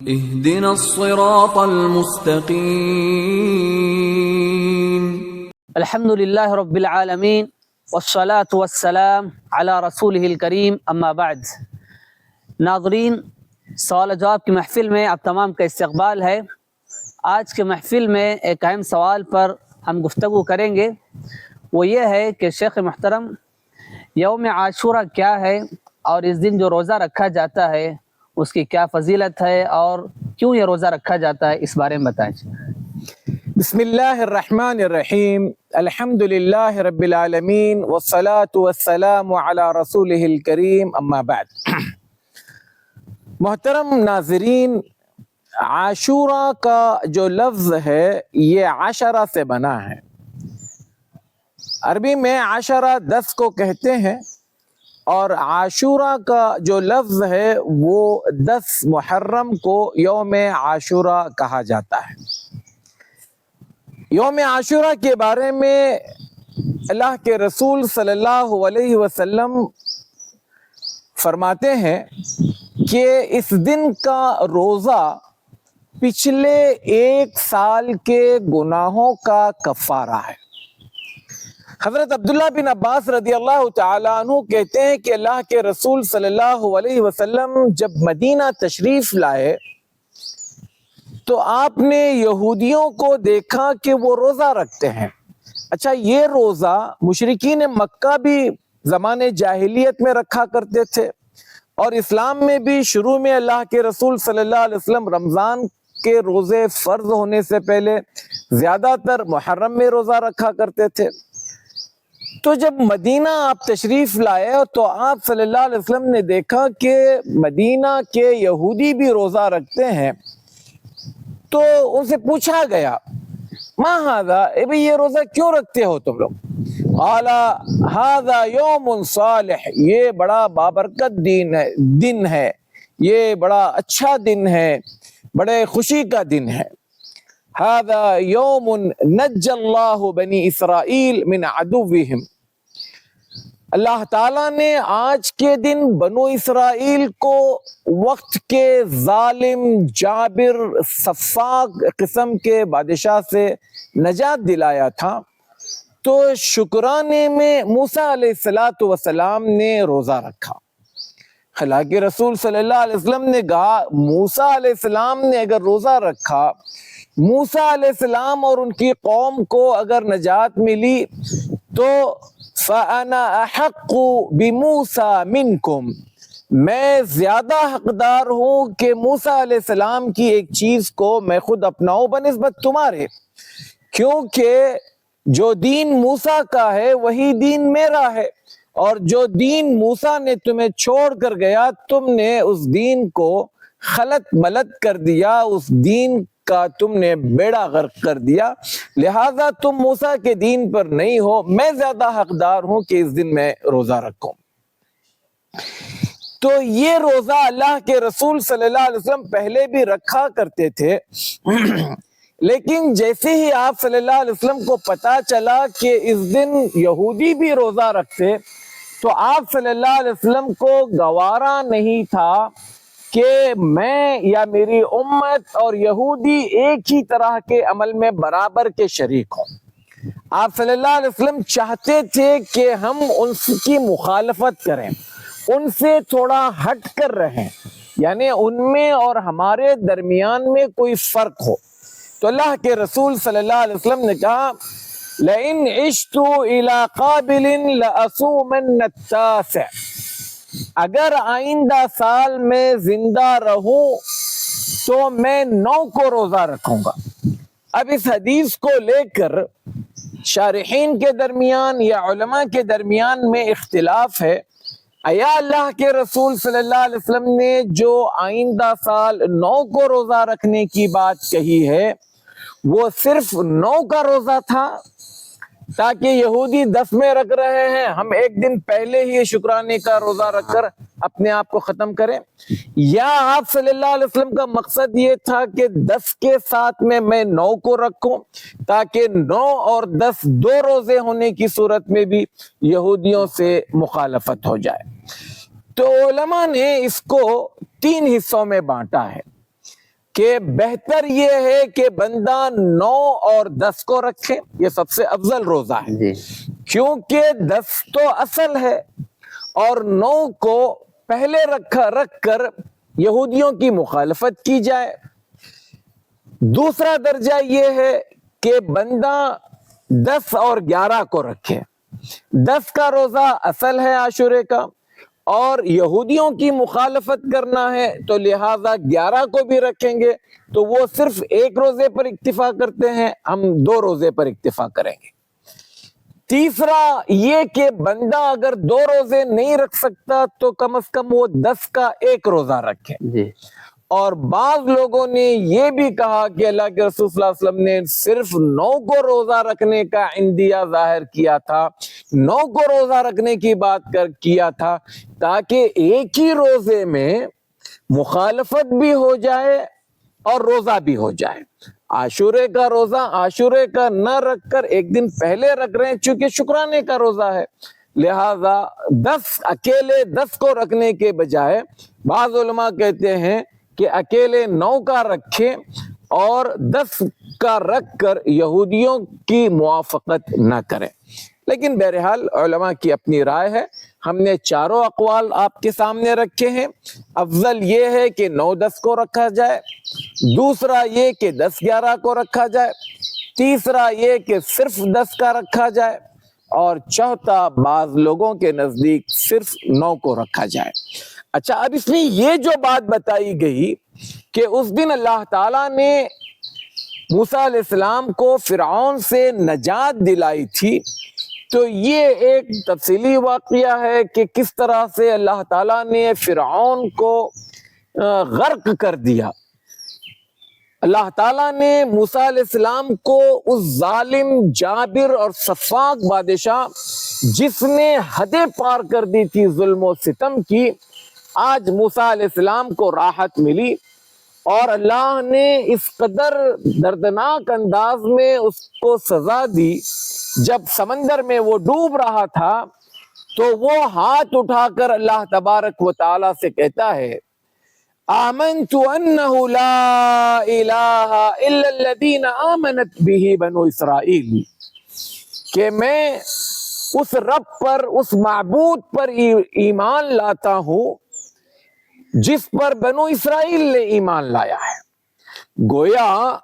اهدنا الصراط المستقيم. الحمد للہ رب العالمین والصلاة والسلام علی رسولہ الکریم اما بعد. ناظرین، سوال و جواب کی محفل میں آپ تمام کا استقبال ہے. آج کے محفل میں ایک اہم سوال پر ہم گفتگو کریں گے. وہ یہ ہے کہ شیخ محترم، یوم عاشورہ کیا ہے اور اس دن جو روزہ رکھا جاتا ہے اس کی کیا فضیلت ہے اور کیوں یہ روزہ رکھا جاتا ہے، اس بارے میں بتائیں. بسم اللہ الرحمن الرحیم. الحمد للہ رب العالمین والصلاة والسلام علی رسولہ الکریم اما بعد. محترم ناظرین، عاشورہ کا جو لفظ ہے یہ عشرہ سے بنا ہے. عربی میں عشرہ 10 کو کہتے ہیں، اور عاشورہ کا جو لفظ ہے وہ 10 محرم کو یوم عاشورہ کہا جاتا ہے. یوم عاشورہ کے بارے میں اللہ کے رسول صلی اللہ علیہ وسلم فرماتے ہیں کہ اس دن کا روزہ پچھلے 1 سال کے گناہوں کا کفارہ ہے. حضرت عبداللہ بن عباس رضی اللہ تعالیٰ عنہ کہتے ہیں کہ اللہ کے رسول صلی اللہ علیہ وسلم جب مدینہ تشریف لائے تو آپ نے یہودیوں کو دیکھا کہ وہ روزہ رکھتے ہیں. اچھا، یہ روزہ مشرکین مکہ بھی زمانے جاہلیت میں رکھا کرتے تھے، اور اسلام میں بھی شروع میں اللہ کے رسول صلی اللہ علیہ وسلم رمضان کے روزے فرض ہونے سے پہلے زیادہ تر محرم میں روزہ رکھا کرتے تھے. تو جب مدینہ آپ تشریف لائے تو آپ صلی اللہ علیہ وسلم نے دیکھا کہ مدینہ کے یہودی بھی روزہ رکھتے ہیں. تو ان سے پوچھا گیا، ما ھذا، بھئی یہ روزہ کیوں رکھتے ہو تم لوگ؟ قال ھذا یوم صالح، یہ بڑا بابرکت دن ہے، یہ بڑا اچھا دن ہے، بڑے خوشی کا دن ہے. ھذا یوم نجى اللہ بنی اسرائیل من عدوہم، اللہ تعالیٰ نے آج کے دن بنو اسرائیل کو وقت کے ظالم، جابر، سفاک قسم کے بادشاہ سے نجات دلایا تھا. تو شکرانے میں موسیٰ علیہ السلام نے روزہ رکھا. اللہ کے رسول صلی اللہ علیہ وسلم نے کہا، موسیٰ علیہ السلام نے اگر روزہ رکھا، موسیٰ علیہ السلام اور ان کی قوم کو اگر نجات ملی، تو فَأَنَا أَحَقُّ بِمُوسَى مِنْكُمْ، میں زیادہ حقدار ہوں کہ موسیٰ علیہ السلام کی ایک چیز کو میں خود اپناؤں بنسبت تمہارے، کیونکہ جو دین موسیٰ کا ہے وہی دین میرا ہے، اور جو دین موسیٰ نے تمہیں چھوڑ کر گیا تم نے اس دین کو خلط ملط کر دیا، اس دین کا تم نے بیڑا غرق کر دیا، لہذا تم موسیٰ کے دین پر نہیں ہو. میں زیادہ حقدار ہوں کہ اس دن میں روزہ رکھوں. تو یہ روزہ اللہ کے رسول صلی اللہ علیہ وسلم پہلے بھی رکھا کرتے تھے، لیکن جیسے ہی آپ صلی اللہ علیہ وسلم کو پتا چلا کہ اس دن یہودی بھی روزہ رکھتے، تو آپ صلی اللہ علیہ وسلم کو گوارا نہیں تھا کہ میں یا میری امت اور یہودی ایک ہی طرح کے عمل میں برابر کے شریک ہوں. آپ صلی اللہ علیہ وسلم چاہتے تھے کہ ہم ان کی مخالفت کریں، ان سے تھوڑا ہٹ کر رہیں، یعنی ان میں اور ہمارے درمیان میں کوئی فرق ہو. تو اللہ کے رسول صلی اللہ علیہ وسلم نے کہا، لَإِنْ عِشْتُ إِلَىٰ قَابِلٍ لَأَصُومَنَّ التَّاسِعَ، اگر آئندہ سال میں زندہ رہوں تو میں 9 کو روزہ رکھوں گا. اب اس حدیث کو لے کر شارحین کے درمیان یا علماء کے درمیان میں اختلاف ہے. ایا اللہ کے رسول صلی اللہ علیہ وسلم نے جو آئندہ سال 9 کو روزہ رکھنے کی بات کہی ہے وہ صرف 9 کا روزہ تھا تاکہ یہودی 10 میں رکھ رہے ہیں، ہم ایک دن پہلے ہی شکرانے کا روزہ رکھ کر اپنے آپ کو ختم کریں؟ یا آپ صلی اللہ علیہ وسلم کا مقصد یہ تھا کہ 10 کے ساتھ میں 9 کو رکھوں تاکہ 9 اور 10 2 روزے ہونے کی صورت میں بھی یہودیوں سے مخالفت ہو جائے؟ تو علماء نے اس کو 3 حصوں میں بانٹا ہے. کہ بہتر یہ ہے کہ بندہ 9 اور 10 کو رکھے، یہ سب سے افضل روزہ ہے، جی کیونکہ 10 تو اصل ہے اور 9 کو پہلے رکھ کر یہودیوں کی مخالفت کی جائے۔ دوسرا درجہ یہ ہے کہ بندہ 10 اور 11 کو رکھے۔ 10 کا روزہ اصل ہے عاشورے کا، اور یہودیوں کی مخالفت کرنا ہے تو لہذا 11 کو بھی رکھیں گے، تو وہ صرف ایک روزے پر اکتفا کرتے ہیں، ہم 2 روزے پر اکتفا کریں گے۔ تیسرا یہ کہ بندہ اگر 2 روزے نہیں رکھ سکتا تو کم از کم وہ 10 کا ایک روزہ رکھے۔ جی اور بعض لوگوں نے یہ بھی کہا کہ اللہ کے رسول صلی اللہ علیہ وسلم نے صرف 9 کو روزہ رکھنے کا عندیہ ظاہر کیا تھا، 9 کو روزہ رکھنے کی بات کیا تھا تاکہ ایک ہی روزے میں مخالفت بھی ہو جائے اور روزہ بھی ہو جائے۔ عاشورے کا روزہ عاشورے کا نہ رکھ کر ایک دن پہلے رکھ رہے ہیں چونکہ شکرانے کا روزہ ہے، لہذا 10 کو رکھنے کے بجائے بعض علماء کہتے ہیں کہ اکیلے 9 کا رکھیں اور 10 کا رکھ کر یہودیوں کی موافقت نہ کریں۔ لیکن بہرحال علماء کی اپنی رائے ہے، ہم نے چاروں اقوال آپ کے سامنے رکھے ہیں۔ افضل یہ ہے کہ 9-10 کو رکھا جائے، دوسرا یہ کہ 10-11 کو رکھا جائے، تیسرا یہ کہ صرف 10 کا رکھا جائے، اور چوتھا بعض لوگوں کے نزدیک صرف 9 کو رکھا جائے۔ اچھا، اب اس میں یہ جو بات بتائی گئی کہ اس دن اللہ تعالیٰ نے موسیٰ علیہ السلام کو فرعون سے نجات دلائی تھی، تو یہ ایک تفصیلی واقعہ ہے کہ کس طرح سے اللہ تعالیٰ نے فرعون کو غرق کر دیا۔ اللہ تعالیٰ نے موسیٰ علیہ السلام کو اس ظالم جابر اور سفاک بادشاہ جس نے حدیں پار کر دی تھی ظلم و ستم کی، آج موسیٰ علیہ السلام کو راحت ملی، اور اللہ نے اس قدر دردناک انداز میں اس کو سزا دی۔ جب سمندر میں وہ ڈوب رہا تھا تو وہ ہاتھ اٹھا کر اللہ تبارک و تعالی سے کہتا ہے، آمنت انہ لا الہ الا الذین آمنت بہ بنو اسرائیل، کہ میں اس رب پر، اس معبود پر ایمان لاتا ہوں جس پر بنو اسرائیل نے ایمان لایا ہے۔ گویا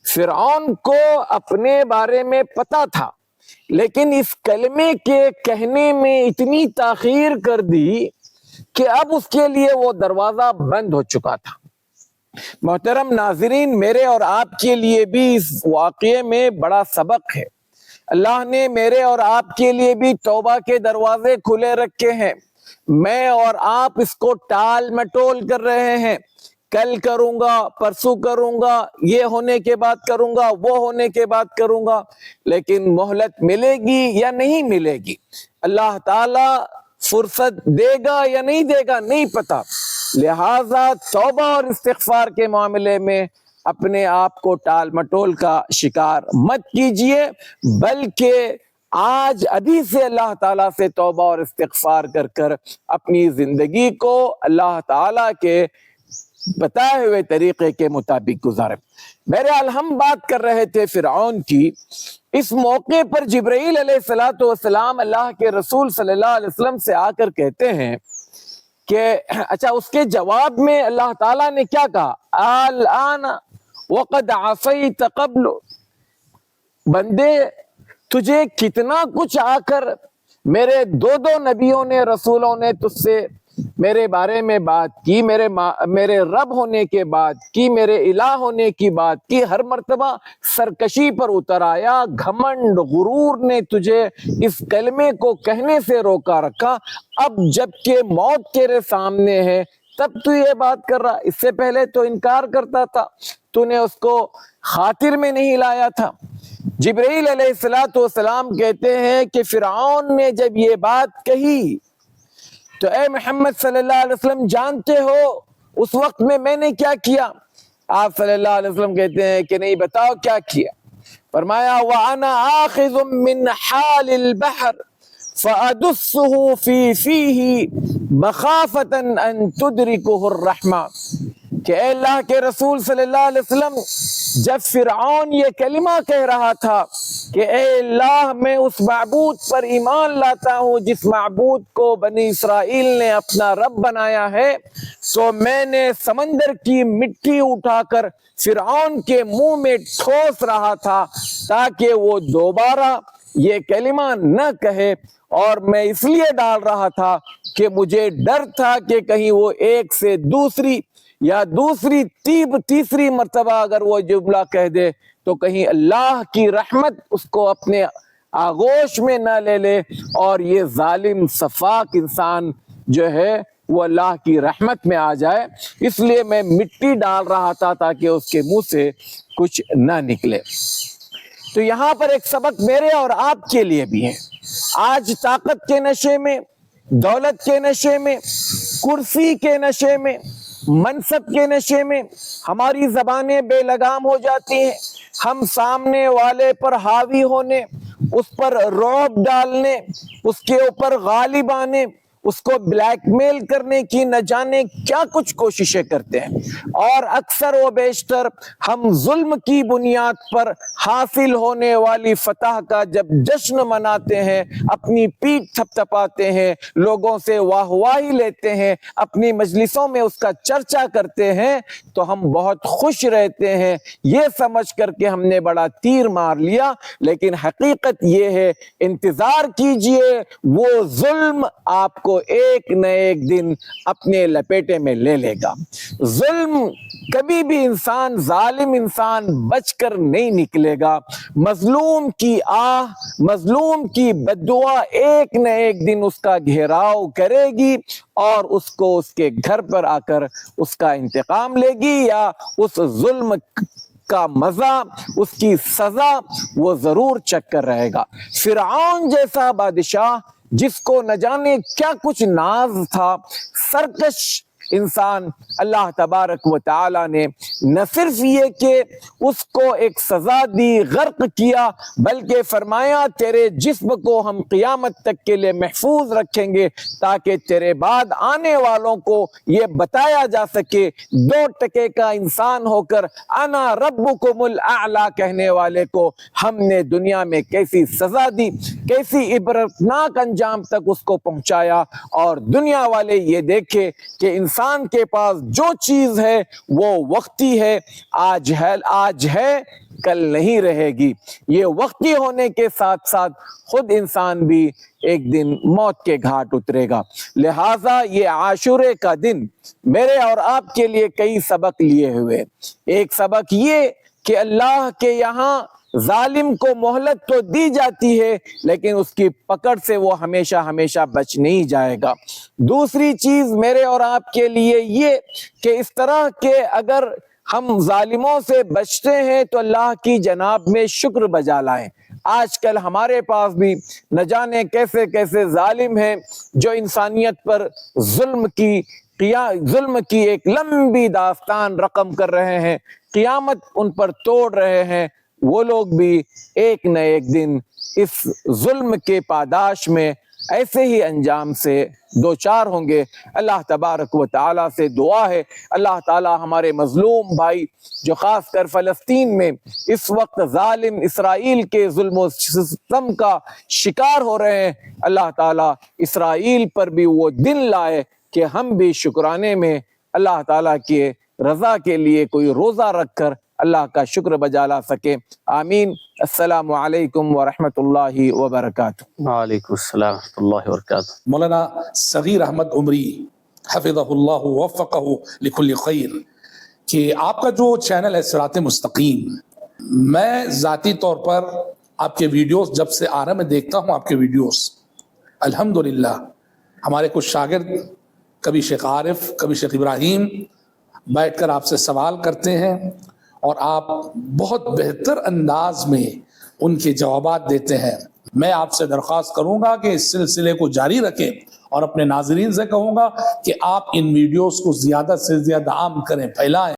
فرعون کو اپنے بارے میں پتا تھا، لیکن اس کلمے کے کہنے میں اتنی تاخیر کر دی کہ اب اس کے لیے وہ دروازہ بند ہو چکا تھا۔ محترم ناظرین، میرے اور آپ کے لیے بھی اس واقعے میں بڑا سبق ہے۔ اللہ نے میرے اور آپ کے لیے بھی توبہ کے دروازے کھلے رکھے ہیں۔ میں اور آپ اس کو ٹال مٹول کر رہے ہیں، کل کروں گا، پرسوں کروں گا، یہ ہونے کے بعد کروں گا، وہ ہونے کے بعد کروں گا، لیکن مہلت ملے گی یا نہیں ملے گی، اللہ تعالی فرصت دے گا یا نہیں دے گا نہیں پتا۔ لہذا توبہ اور استغفار کے معاملے میں اپنے آپ کو ٹال مٹول کا شکار مت کیجئے، بلکہ آج ابھی سے اللہ تعالیٰ سے توبہ اور استغفار کر کر اپنی زندگی کو اللہ تعالیٰ کے بتائے ہوئے طریقے کے مطابق گزارے۔ بہرحال ہم بات کر رہے تھے فرعون کی۔ اس موقع پر جبرائیل علیہ السلام اللہ کے رسول صلی اللہ علیہ وسلم سے آ کر کہتے ہیں کہ اچھا، اس کے جواب میں اللہ تعالیٰ نے کیا کہا؟ الآن وقد عصیت قبل، بندے تجھے کتنا کچھ آ کر میرے دو نبیوں نے، رسولوں نے تجھ سے میرے بارے میں بات کی، میرے رب ہونے کے بعد کی، میرے الہ ہونے کی بات کی، ہر مرتبہ سرکشی پر اتر آیا، گھمنڈ غرور نے تجھے اس کلمے کو کہنے سے روکا رکھا۔ اب جب کہ موت تیرے سامنے ہے تب تو یہ بات کر رہا، اس سے پہلے تو انکار کرتا تھا، تو نے اس کو خاطر میں نہیں لایا تھا۔ جبرائیل علیہ السلام کہتے ہیں کہ فرعون نے جب یہ بات کہی تو اے محمد صلی اللہ علیہ وسلم جانتے ہو اس وقت میں نے کیا کیا؟ آپ صلی اللہ علیہ وسلم کہتے ہیں کہ نہیں، بتاؤ کیا کیا؟ فرمایا وَأَنَا آخِذٌ مِّنْ حَالِ الْبَحْرِ فَأَدُسُّهُ فِي فِيهِ مَخَافَةً أَن تُدْرِكُهُ الرَّحْمَةُ، کہ اے اللہ کے رسول صلی اللہ علیہ وسلم، جب فرعون یہ کلمہ کہہ رہا تھا کہ اے اللہ میں اس معبود پر ایمان لاتا ہوں جس معبود کو بنی اسرائیل نے اپنا رب بنایا ہے، تو میں نے سمندر کی مٹی اٹھا کر فرعون کے منہ میں ٹھوس رہا تھا تاکہ وہ دوبارہ یہ کلمہ نہ کہے، اور میں اس لیے ڈال رہا تھا کہ مجھے ڈر تھا کہ کہیں وہ ایک سے دوسری یا دوسری تیسری مرتبہ اگر وہ جملہ کہہ دے تو کہیں اللہ کی رحمت اس کو اپنے آغوش میں نہ لے لے اور یہ ظالم صفاک انسان جو ہے وہ اللہ کی رحمت میں آ جائے، اس لیے میں مٹی ڈال رہا تھا تاکہ اس کے منہ سے کچھ نہ نکلے۔ تو یہاں پر ایک سبق میرے اور آپ کے لیے بھی ہے۔ آج طاقت کے نشے میں، دولت کے نشے میں، کرسی کے نشے میں، منصب کے نشے میں ہماری زبانیں بے لگام ہو جاتی ہیں۔ ہم سامنے والے پر حاوی ہونے، اس پر رعب ڈالنے، اس کے اوپر غالب آنے، اس کو بلیک میل کرنے کی نہ جانے کیا کچھ کوششیں کرتے ہیں، اور اکثر و بیشتر ہم ظلم کی بنیاد پر حاصل ہونے والی فتح کا جب جشن مناتے ہیں، اپنی پیٹھ تھپ تھپاتے ہیں، لوگوں سے واہ واہی لیتے ہیں، اپنی مجلسوں میں اس کا چرچا کرتے ہیں، تو ہم بہت خوش رہتے ہیں یہ سمجھ کر کے ہم نے بڑا تیر مار لیا، لیکن حقیقت یہ ہے انتظار کیجئے وہ ظلم آپ کو ایک نہ ایک دن اپنے لپیٹے میں لے لے گا۔ ظلم کبھی بھی انسان، ظالم انسان بچ کر نہیں نکلے گا۔ مظلوم کی آہ، مظلوم کی بددعا ایک نہ ایک دن اس کا گھیراؤ کرے گی اور اس کو اس کے گھر پر آ کر اس کا انتقام لے گی، یا اس ظلم کا مزہ، اس کی سزا وہ ضرور چکھ کر رہے گا۔ فرعون جیسا بادشاہ جس کو نہ جانے کیا کچھ ناز تھا، سرکش انسان، اللہ تبارک و تعالی نے نہ صرف یہ کہ اس کو ایک سزا دی، غرق کیا، بلکہ فرمایا تیرے جسم کو ہم قیامت تک کے لیے محفوظ رکھیں گے تاکہ تیرے بعد آنے والوں کو یہ بتایا جا سکے، 2 ٹکے کا انسان ہو کر انا ربکم الاعلی کہنے والے کو ہم نے دنیا میں کیسی سزا دی، کیسی عبرتناک انجام تک اس کو پہنچایا، اور دنیا والے یہ دیکھے کہ انسان کے پاس جو چیز ہے وہ وقتی ہے، آج ہے کل نہیں رہے گی۔ یہ وقتی ہونے کے ساتھ ساتھ خود انسان بھی ایک دن موت کے گھاٹ اترے گا۔ لہٰذا یہ عاشورے کا دن میرے اور آپ کے لیے کئی سبق لیے ہوئے۔ ایک سبق یہ کہ اللہ کے یہاں ظالم کو مہلت تو دی جاتی ہے لیکن اس کی پکڑ سے وہ ہمیشہ ہمیشہ بچ نہیں جائے گا۔ دوسری چیز میرے اور آپ کے لیے یہ کہ اس طرح کے اگر ہم ظالموں سے بچتے ہیں تو اللہ کی جناب میں شکر بجا لائیں۔ آج کل ہمارے پاس بھی نہ جانے کیسے کیسے ظالم ہیں جو انسانیت پر ظلم کی ایک لمبی داستان رقم کر رہے ہیں، قیامت ان پر توڑ رہے ہیں۔ وہ لوگ بھی ایک نہ ایک دن اس ظلم کے پاداش میں ایسے ہی انجام سے دوچار ہوں گے۔ اللہ تبارک و تعالیٰ سے دعا ہے اللہ تعالیٰ ہمارے مظلوم بھائی جو خاص کر فلسطین میں اس وقت ظالم اسرائیل کے ظلم و ستم کا شکار ہو رہے ہیں، اللہ تعالیٰ اسرائیل پر بھی وہ دن لائے کہ ہم بھی شکرانے میں اللہ تعالیٰ کے رضا کے لیے کوئی روزہ رکھ کر اللہ کا شکر بجا لا سکے۔ آمین۔ السلام علیکم ورحمۃ اللہ وبرکاتہ۔ وعلیکم السلام ورحمۃ اللہ وبرکاتہ۔ مولانا صغیر احمد عمری حفظہ اللہ ووفقہ لکل خیر کہ آپ کا جو چینل ہے صراط مستقیم، میں ذاتی طور پر آپ کے ویڈیوز جب سے آ رہا میں دیکھتا ہوں آپ کے ویڈیوز، الحمدللہ ہمارے کچھ شاگرد کبھی شیخ عارف کبھی شیخ ابراہیم بیٹھ کر آپ سے سوال کرتے ہیں اور آپ بہت بہتر انداز میں ان کے جوابات دیتے ہیں۔ میں آپ سے درخواست کروں گا کہ اس سلسلے کو جاری رکھیں اور اپنے ناظرین سے کہوں گا کہ آپ ان ویڈیوز کو زیادہ سے زیادہ عام کریں، پھیلائیں۔